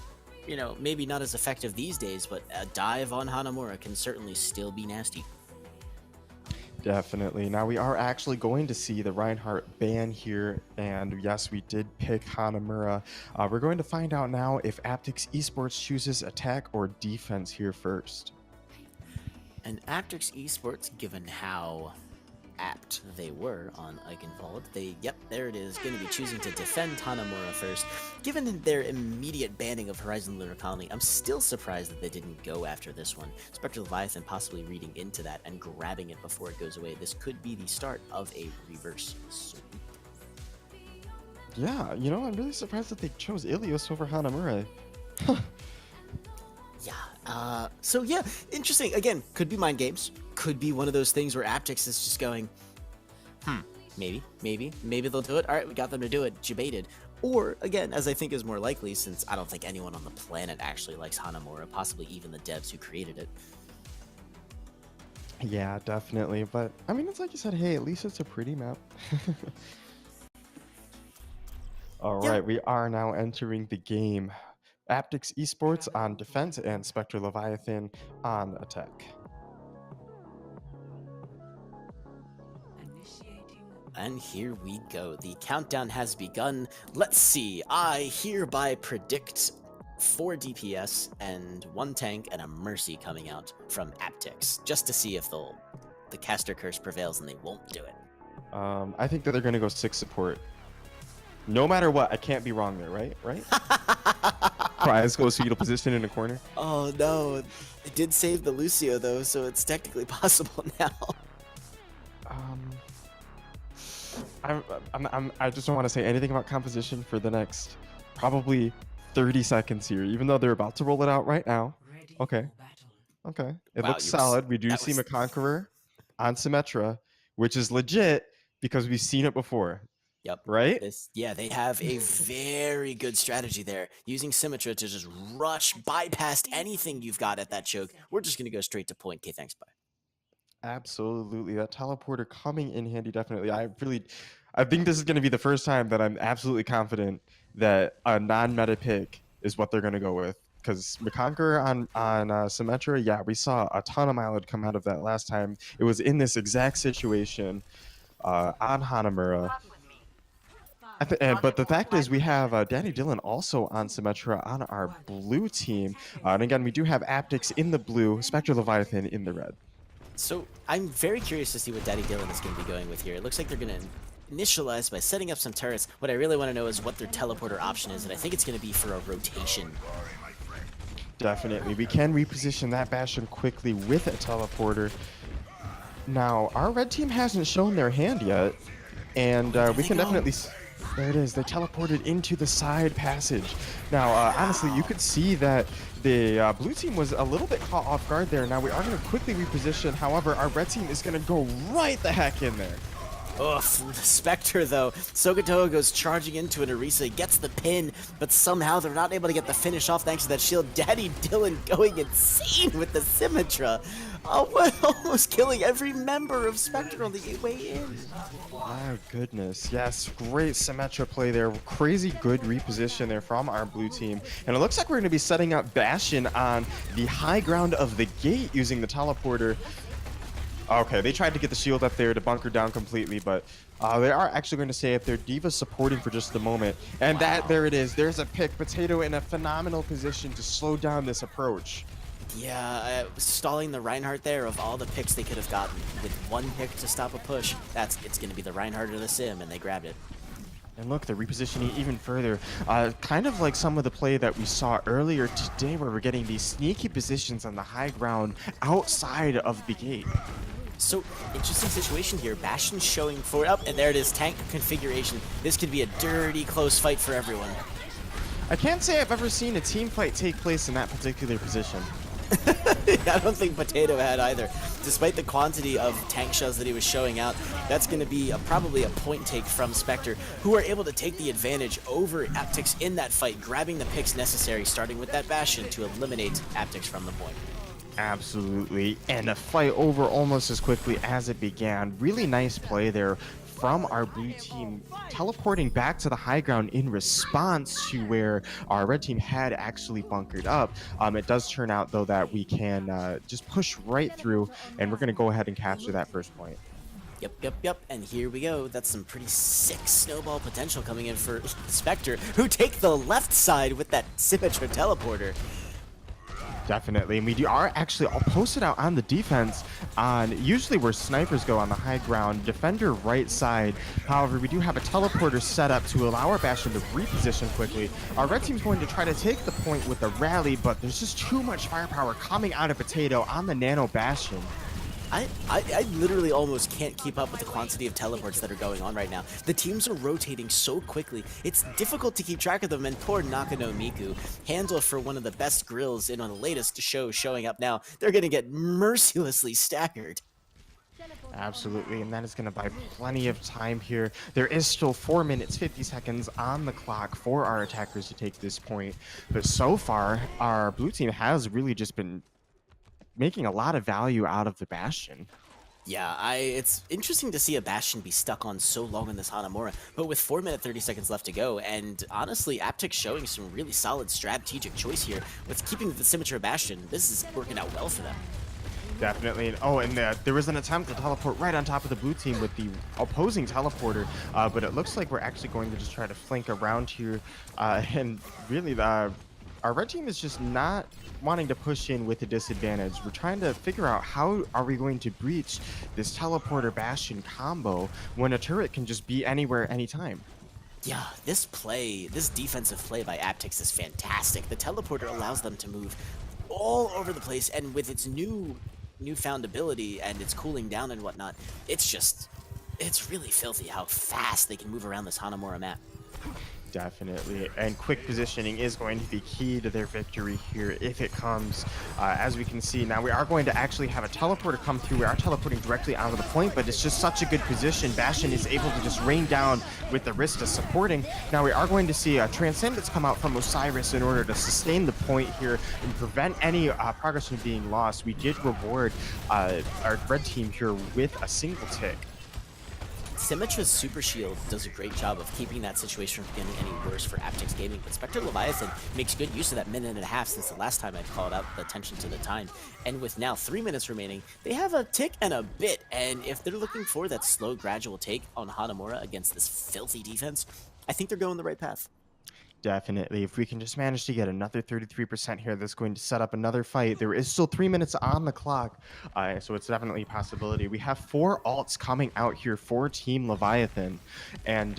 you know, maybe not as effective these days, but a dive on Hanamura can certainly still be nasty. Definitely. Now we are actually going to see the Reinhardt ban here, and yes, we did pick Hanamura. We're going to find out now if Aptyx eSports chooses attack or defense here first. And Aptyx eSports, given how apt they were on Eichenwald, yep, there it is, going to be choosing to defend Hanamura first. Given their immediate banning of Horizon Lunar Colony, I'm still surprised that they didn't go after this one. Spectre Leviathan possibly reading into that and grabbing it before it goes away. This could be the start of a reverse sweep. Yeah, you know, I'm really surprised that they chose Ilios over Hanamura. Yeah, so yeah, interesting. Again, could be mind games. Could be one of those things where Aptyx is just going, maybe they'll do it. All right, we got them to do it. Debated. Or, again, as I think is more likely, since I don't think anyone on the planet actually likes Hanamura, possibly even the devs who created it. Yeah, definitely. But, I mean, it's like you said, hey, at least it's a pretty map. All right, we are now entering the game. Aptyx eSports on defense and Spectre Leviathan on attack. And here we go. The countdown has begun. Let's see. I hereby predict 4 DPS and 1 tank and a Mercy coming out from Aptyx, just to see if the caster curse prevails and they won't do it. I think that they're going to go 6 support. No matter what, I can't be wrong there, right? Right? Prize goes fetal position in a corner. Oh no, it did save the Lucio though, so it's technically possible now. I just don't want to say anything about composition for the next probably 30 seconds here, even though they're about to roll it out right now. Okay. Okay. It looks solid. We do see McConqueror on Symmetra, which is legit because we've seen it before. Yep. Right? They have a very good strategy there. Using Symmetra to just rush, bypass anything you've got at that choke. We're just going to go straight to point. Okay, thanks, bye. Absolutely. That teleporter coming in handy, definitely. I think this is going to be the first time that I'm absolutely confident that a non-meta pick is what they're going to go with. Because McConqueror on Symmetra, yeah, we saw a ton of mileage come out of that last time. It was in this exact situation on Hanamura. But the fact is we have Danny Dillon also on Symmetra on our blue team. And again, we do have Aptyx in the blue, Spectre Leviathan in the red. So I'm very curious to see what Daddy Dillon is going to be going with here. It looks like they're going to initialize by setting up some turrets. What I really want to know is what their teleporter option is, and I think it's going to be for a rotation. Definitely. We can reposition that Bastion quickly with a teleporter. Now, our red team hasn't shown their hand yet, and we can definitely... There it is. They teleported into the side passage. Now, honestly, you could see that the blue team was a little bit caught off guard there. Now, we are going to quickly reposition. However, our red team is going to go right the heck in there. Ugh, the Spectre, though. Sokotoa goes charging into an Orisa, gets the pin, but somehow they're not able to get the finish off thanks to that shield. Daddy Dillon going insane with the Symmetra. Oh, almost killing every member of Spectre on the way in. My goodness. Yes, great Symmetra play there. Crazy good reposition there from our blue team. And it looks like we're going to be setting up Bastion on the high ground of the gate using the teleporter. Okay, they tried to get the shield up there to bunker down completely, but they are actually going to say if their Diva's supporting for just a moment. And Wow. there it is. There's a pick. Potato in a phenomenal position to slow down this approach. Yeah, stalling the Reinhardt there. Of all the picks they could have gotten with one pick to stop a push, it's going to be the Reinhardt or the Sim, and they grabbed it. And look, they're repositioning even further. Kind of like some of the play that we saw earlier today where we're getting these sneaky positions on the high ground outside of the gate. So, interesting situation here. Bastion showing forward up, and there it is, tank configuration. This could be a dirty, close fight for everyone. I can't say I've ever seen a team fight take place in that particular position. I don't think Potato had either. Despite the quantity of tank shells that he was showing out, that's going to be probably a point take from Spectre, who are able to take the advantage over Aptyx in that fight, grabbing the picks necessary, starting with that Bastion to eliminate Aptyx from the point. Absolutely, and a fight over almost as quickly as it began. Really nice play there from our blue team, teleporting back to the high ground in response to where our red team had actually bunkered up. It does turn out, though, that we can just push right through, and we're going to go ahead and capture that first point. Yep, and here we go. That's some pretty sick snowball potential coming in for Spectre, who take the left side with that Symmetra teleporter. Definitely, and we are actually all posted out on the defense on usually where snipers go on the high ground, defender right side. However, we do have a teleporter set up to allow our Bastion to reposition quickly. Our red team's going to try to take the point with the rally, but there's just too much firepower coming out of Potato on the Nano Bastion. I literally almost can't keep up with the quantity of teleports that are going on right now. The teams are rotating so quickly, it's difficult to keep track of them, and poor Nakano Miku, handle for one of the best grills in on the latest show showing up now, they're going to get mercilessly staggered. Absolutely, and that is going to buy plenty of time here. There is still 4 minutes, 50 seconds on the clock for our attackers to take this point, but so far, our blue team has really just been making a lot of value out of the Bastion. Yeah, it's interesting to see a Bastion be stuck on so long in this Hanamura, but with 4 minutes 30 seconds left to go, and honestly, Aptyx showing some really solid strategic choice here with keeping the Symmetra Bastion. This is working out well for them. Definitely. Oh, and there was an attempt to teleport right on top of the blue team with the opposing teleporter, but it looks like we're actually going to just try to flank around here, and really our red team is just not wanting to push in with a disadvantage. We're trying to figure out how are we going to breach this teleporter Bastion combo when a turret can just be anywhere, anytime. Yeah, this defensive play by Aptyx is fantastic. The teleporter allows them to move all over the place, and with its newfound ability and its cooling down and whatnot, it's really filthy how fast they can move around this Hanamura map. Definitely, and quick positioning is going to be key to their victory here if it comes. As we can see now, we are going to actually have a teleporter come through. We are teleporting directly onto the point, but it's just such a good position. Bastion is able to just rain down with the Rista supporting. Now we are going to see a Transcendence come out from Osiris in order to sustain the point here and prevent any progress from being lost. We did reward our red team here with a single tick. Symmetra's Super Shield does a great job of keeping that situation from getting any worse for Aptyx Gaming, but Spectre Leviathan makes good use of that minute and a half since the last time I called out the attention to the time. And with now 3 minutes remaining, they have a tick and a bit, and if they're looking for that slow, gradual take on Hanamura against this filthy defense, I think they're going the right path. Definitely. If we can just manage to get another 33% here, that's going to set up another fight. There is still 3 minutes on the clock, so it's definitely a possibility. We have 4 alts coming out here for Team Leviathan, and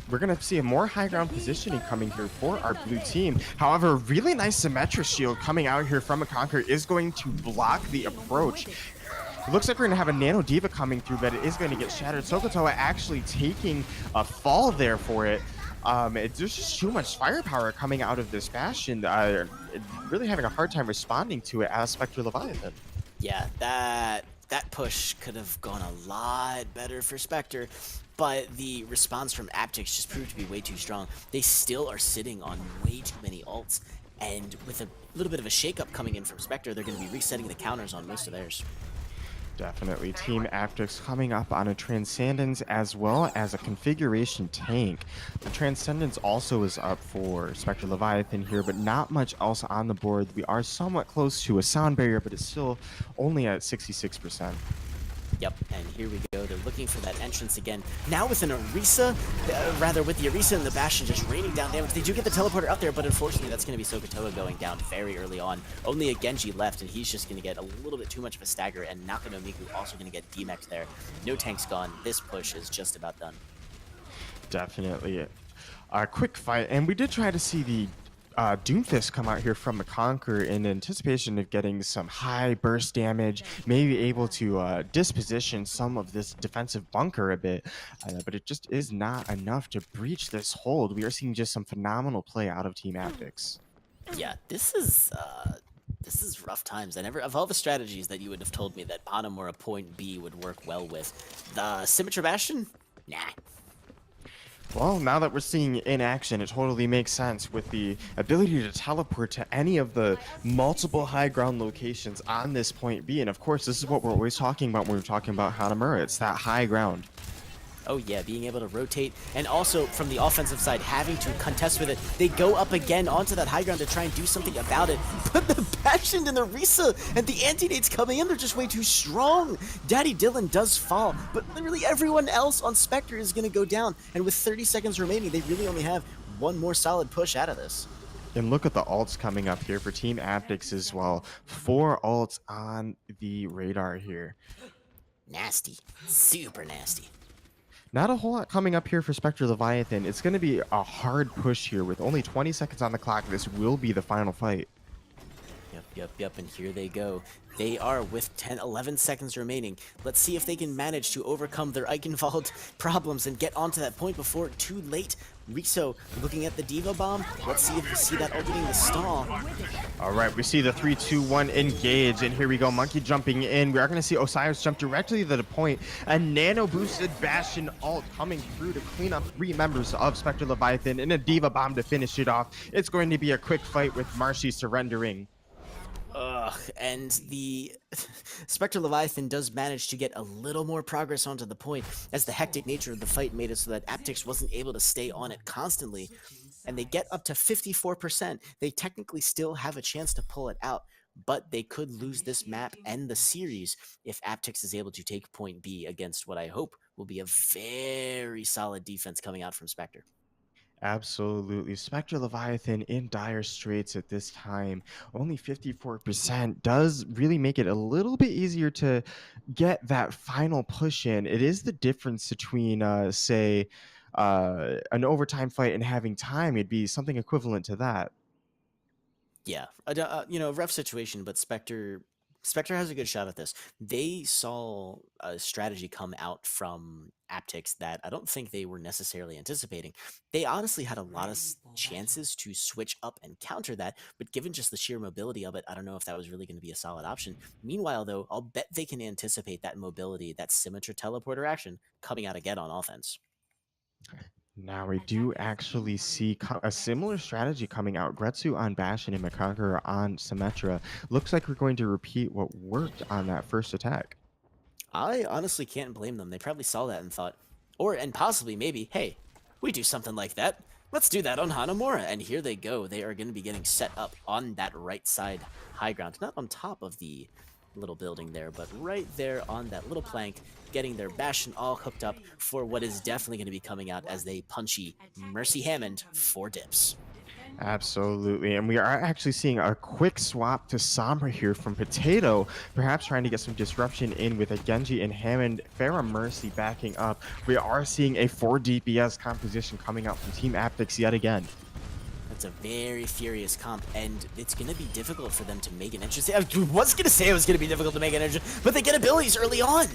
we're going to see a more high ground positioning coming here for our blue team. However, really nice Symmetra shield coming out here from a Conqueror is going to block the approach. It looks like we're going to have a Nano Diva coming through, but it is going to get shattered. Sokotoa actually taking a fall there for it. There's just too much firepower coming out of this Bastion. Really having a hard time responding to it as Spectre Leviathan. Yeah, that push could have gone a lot better for Spectre, but the response from Aptyx just proved to be way too strong. They still are sitting on way too many ults, and with a little bit of a shakeup coming in from Spectre, they're going to be resetting the counters on most of theirs. Definitely. Team Aptyx coming up on a Transcendence as well as a Configuration tank. The Transcendence also is up for Spectre Leviathan here, but not much else on the board. We are somewhat close to a sound barrier, but it's still only at 66%. Yep, and here we go. They're looking for that entrance again. Now with an Orisa, rather with the Orisa and the Bastion just raining down damage. They do get the teleporter out there, but unfortunately that's going to be Sokotoa going down very early on. Only a Genji left, and he's just going to get a little bit too much of a stagger, and Naka no Miku also going to get DMX there. No tanks gone. This push is just about done. Definitely a quick fight, and we did try to see the Doomfist come out here from McConquer in anticipation of getting some high burst damage, maybe able to disposition some of this defensive bunker a bit, but it just is not enough to breach this hold. We are seeing just some phenomenal play out of Team Aptyx. Yeah, this is rough times. Of all the strategies that you would have told me that Hanamura point B would work well with, the Symmetra Bastion? Nah. Well, now that we're seeing in action, it totally makes sense with the ability to teleport to any of the multiple high ground locations on this point B. And of course, this is what we're always talking about when we're talking about Hanamura. It's that high ground. Oh yeah, being able to rotate, and also from the offensive side, having to contest with it. They go up again onto that high ground to try and do something about it. But the Bastion and the Orisa and the anti-nates coming in, they're just way too strong. Daddy Dylan does fall, but literally everyone else on Spectre is going to go down. And with 30 seconds remaining, they really only have one more solid push out of this. And look at the ults coming up here for Team Aptyx as well. 4 ults on the radar here. Nasty. Super nasty. Not a whole lot coming up here for Spectre Leviathan. It's going to be a hard push here with only 20 seconds on the clock. This will be the final fight. Yep, and here they go. They are with 11 seconds remaining. Let's see if they can manage to overcome their Eichenwald problems and get onto that point before too late. Riso looking at the Diva Bomb. Let's see if we see that opening the stall. All right, we see the 3, 2, 1 engage, and here we go. Monkey jumping in. We are going to see Osiris jump directly to the point. A nano-boosted Bastion ult coming through to clean up 3 members of Spectre Leviathan, and a Diva Bomb to finish it off. It's going to be a quick fight with Marshy surrendering. And the Spectre Leviathan does manage to get a little more progress onto the point, as the hectic nature of the fight made it so that Aptyx wasn't able to stay on it constantly. And they get up to 54%. They technically still have a chance to pull it out, but they could lose this map and the series if Aptyx is able to take point B against what I hope will be a very solid defense coming out from Spectre. Absolutely. Spectre Leviathan in dire straits at this time. Only 54% does really make it a little bit easier to get that final push in. It is the difference between, say, an overtime fight and having time. It'd be something equivalent to that. Yeah, rough situation, but Spectre has a good shot at this. They saw a strategy come out from Aptyx that I don't think they were necessarily anticipating. They honestly had a lot of chances to switch up and counter that, but given just the sheer mobility of it, I don't know if that was really going to be a solid option. Meanwhile, though, I'll bet they can anticipate that mobility, that Symmetra teleporter action coming out again on offense. Now we do actually see a similar strategy coming out. Gretsu on Bastion and McConqueror on Symmetra. Looks like we're going to repeat what worked on that first attack. I honestly can't blame them. They probably saw that and thought, and possibly maybe, hey, we do something like that. Let's do that on Hanamura. And here they go. They are going to be getting set up on that right side high ground. Not on top of the little building there, but right there on that little plank, getting their Bastion all hooked up for what is definitely going to be coming out as they punchy Mercy Hammond for dips. Absolutely, and we are actually seeing a quick swap to Sombra here from Potato, perhaps trying to get some disruption in with a Genji and Hammond. Farah Mercy backing up. We are seeing a 4 DPS composition coming out from Team Aptyx yet again. It's a very furious comp, and it's going to be difficult for them to make an entrance. I was going to say it was going to be difficult to make an entrance, but they get abilities early on.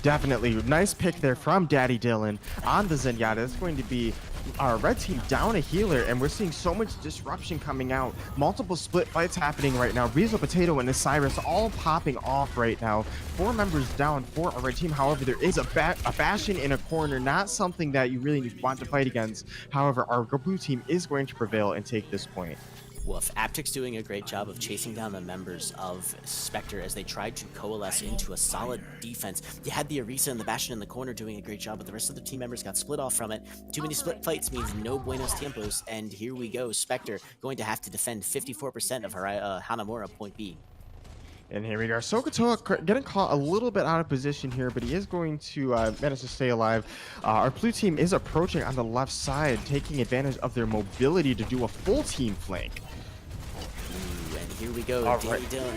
Definitely. Nice pick there from Daddy Dylan on the Zenyatta. It's going to be our red team down a healer, and we're seeing so much disruption coming out. Multiple split fights happening right now. Rizzo, Potato, and Osiris all popping off right now. 4 members down for our red team. However, there is a Bastion in a corner, not something that you really want to fight against. However, our blue team is going to prevail and take this point. Woof. Aptyx doing a great job of chasing down the members of Spectre as they tried to coalesce into a solid defense. You had the Orisa and the Bastion in the corner doing a great job, but the rest of the team members got split off from it. Too many split fights means no buenos tiempos, and here we go. Spectre going to have to defend 54% of her Hanamura point B. And here we go. Sokotoa getting caught a little bit out of position here, but he is going to manage to stay alive. Our blue team is approaching on the left side, taking advantage of their mobility to do a full team flank. Ooh, and here we go, All Danny right. Dillon.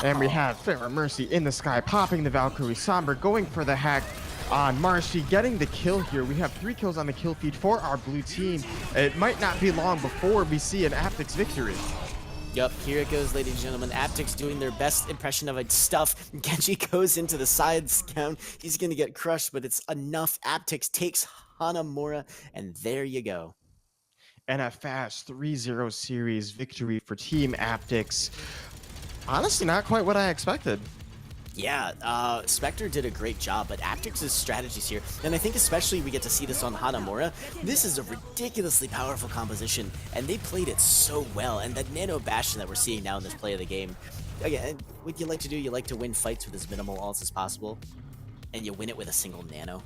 And we have Farrah Mercy in the sky, popping the Valkyrie. Somber going for the hack on Marshy, getting the kill here. We have 3 kills on the kill feed for our blue team. It might not be long before we see an Aptyx victory. Yup, here it goes, ladies and gentlemen. Aptyx doing their best impression of its stuff. Genji goes into the side scout. He's going to get crushed, but it's enough. Aptyx takes Hanamura, and there you go. And a fast 3-0 series victory for Team Aptyx. Honestly, not quite what I expected. Yeah, Spectre did a great job, but Aptyx's strategies here, and I think especially we get to see this on Hanamura, this is a ridiculously powerful composition, and they played it so well, and that Nano Bastion that we're seeing now in this play of the game, again, what you like to do, you like to win fights with as minimal ults as possible, and you win it with a single Nano.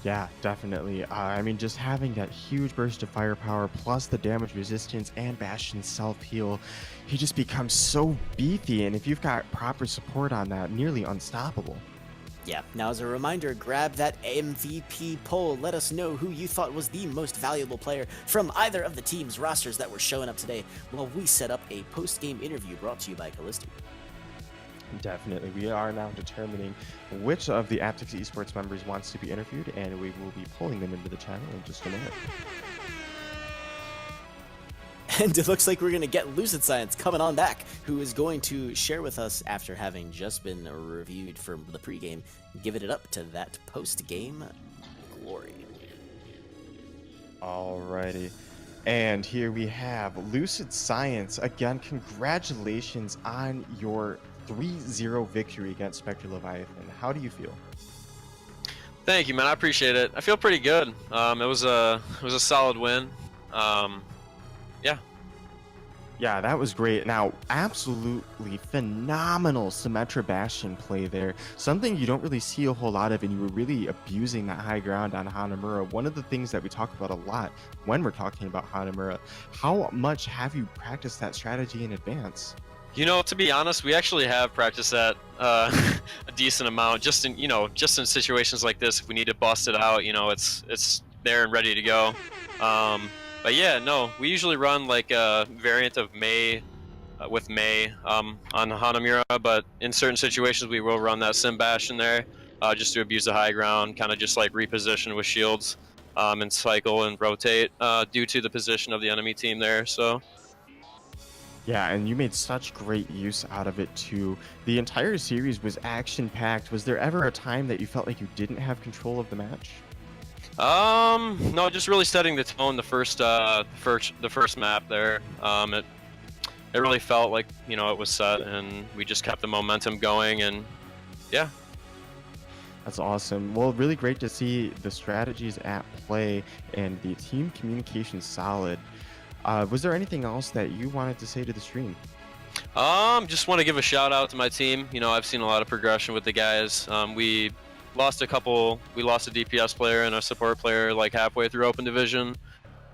Yeah, definitely. I mean, just having that huge burst of firepower plus the damage resistance and Bastion's self-heal, he just becomes so beefy, and if you've got proper support on that, nearly unstoppable. Yeah, now as a reminder, grab that MVP poll. Let us know who you thought was the most valuable player from either of the team's rosters that were showing up today while we set up a post-game interview brought to you by Callisto. Definitely. We are now determining which of the Aptyx eSports members wants to be interviewed, and we will be pulling them into the channel in just a minute. And it looks like we're going to get Lucid Science coming on back, who is going to share with us after having just been reviewed from the pregame, giving it up to that post-game glory. Alrighty. And here we have Lucid Science. Again, congratulations on your 3-0 victory against Spectre Leviathan. How do you feel? Thank you, man. I appreciate it. I feel pretty good. It was a solid win. Yeah. Yeah, that was great. Now, absolutely phenomenal Symmetra Bastion play there. Something you don't really see a whole lot of, and you were really abusing that high ground on Hanamura. One of the things that we talk about a lot when we're talking about Hanamura, how much have you practiced that strategy in advance? You know, to be honest, we actually have practiced that a decent amount. Just in situations like this, if we need to bust it out, it's there and ready to go. But yeah, no, we usually run like a variant of Mei with Mei on Hanamura, but in certain situations we will run that Sim Bastion there just to abuse the high ground, kind of just like reposition with shields and cycle and rotate due to the position of the enemy team there. So. Yeah, and you made such great use out of it too. The entire series was action-packed. Was there ever a time that you felt like you didn't have control of the match? No, just really setting the tone the first map there. It really felt like, it was set, and we just kept the momentum going, and yeah. That's awesome. Well, really great to see the strategies at play and the team communication solid. Was there anything else that you wanted to say to the stream? Just want to give a shout out to my team. I've seen a lot of progression with the guys. We lost a DPS player and a support player like halfway through Open Division,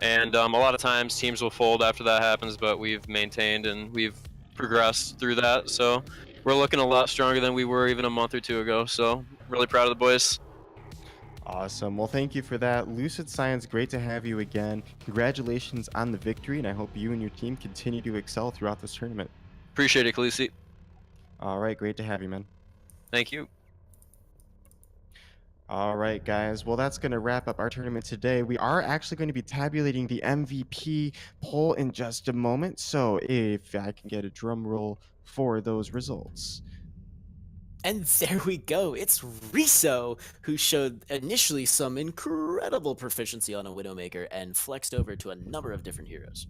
and a lot of times teams will fold after that happens, but we've maintained and we've progressed through that. So we're looking a lot stronger than we were even a month or two ago. So really proud of the boys. Awesome. Well, thank you for that. Lucid Science, great to have you again. Congratulations on the victory, and I hope you and your team continue to excel throughout this tournament. Appreciate it, Khaleesi. All right, great to have you, man. Thank you. All right, guys. Well, that's going to wrap up our tournament today. We are actually going to be tabulating the MVP poll in just a moment, so if I can get a drum roll for those results. And there we go. It's Riso, who showed initially some incredible proficiency on a Widowmaker and flexed over to a number of different heroes.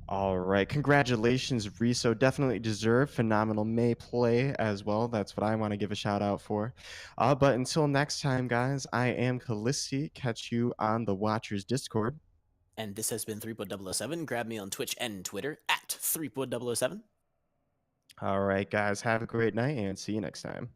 All right. Congratulations, Riso. Definitely deserve phenomenal May play as well. That's what I want to give a shout out for. But until next time, guys, I am Callisti. Catch you on the Watchers Discord. And this has been 3pod007. Grab me on Twitch and Twitter at 3pod007. All right, guys. Have a great night and see you next time.